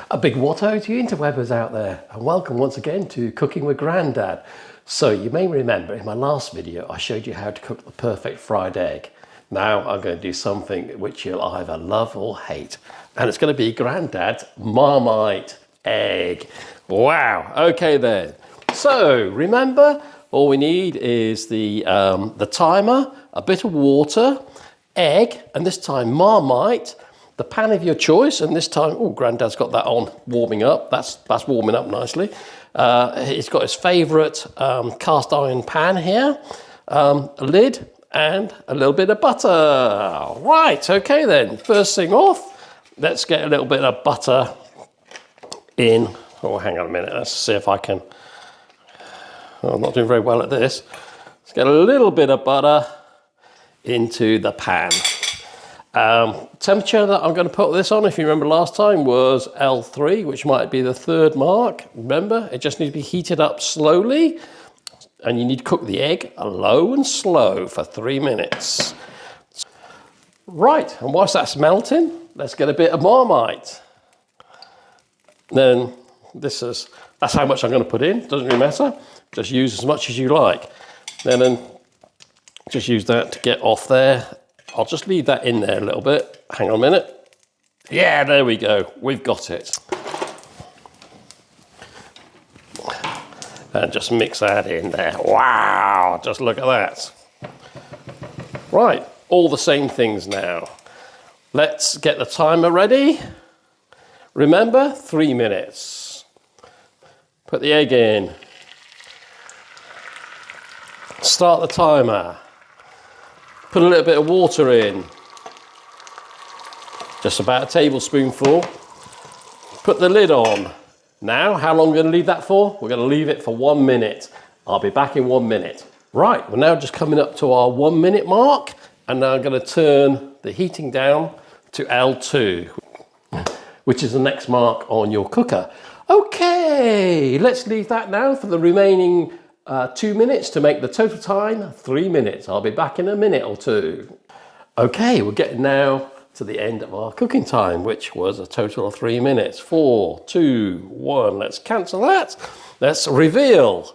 A big watto to you interwebbers out there, and welcome once again to Cooking with Grandad. So you may remember in my last video I showed you how to cook the perfect fried egg. Now I'm going to do something which you'll either love or hate, and it's going to be Grandad's Marmite Egg. Wow, okay then. So remember, all we need is the timer, a bit of water, egg, and this time Marmite, the pan of your choice, and this time, oh, Grandad's got that on, warming up. That's warming up nicely. He's got his favourite cast iron pan here, a lid, and a little bit of butter. Right, okay then. First thing off, let's get a little bit of butter in. Oh, hang on a minute. Let's see if I can. Oh, I'm not doing very well at this. Let's get a little bit of butter into the pan. Temperature that I'm going to put this on, if you remember last time, was L3, which might be the third mark. Remember, it just needs to be heated up slowly, and you need to cook the egg low and slow for 3 minutes. Right, and whilst that's melting, let's get a bit of Marmite. Then that's how much I'm going to put in. Doesn't really matter. Just use as much as you like. Then just use that to get off there. I'll just leave that in there a little bit. Hang on a minute. Yeah, there we go. We've got it. And just mix that in there. Wow, just look at that. Right, all the same things now. Let's get the timer ready. Remember, 3 minutes. Put the egg in. Start the timer. Put a little bit of water in, just about a tablespoonful. Put the lid on. Now, how long are we going to leave that for? We're going to leave it for 1 minute. I'll be back in 1 minute. Right, we're now just coming up to our 1 minute mark, and now I'm going to turn the heating down to L2, which is the next mark on your cooker. Okay, let's leave that now for the remaining 2 minutes to make the total time 3 minutes. I'll be back in a minute or two. Okay, we're getting now to the end of our cooking time, which was a total of 3 minutes. 4, 2, 1. Let's cancel that. Let's reveal.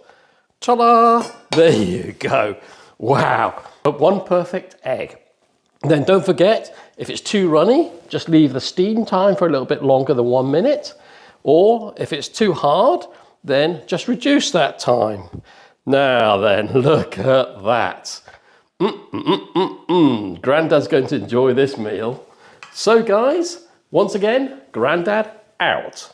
Ta-da! There you go. Wow. One perfect egg. Then don't forget, if it's too runny, just leave the steam time for a little bit longer than 1 minute. Or if it's too hard, then just reduce that time. Now then, look at that. Grandad's going to enjoy this meal. So guys, once again, Grandad out.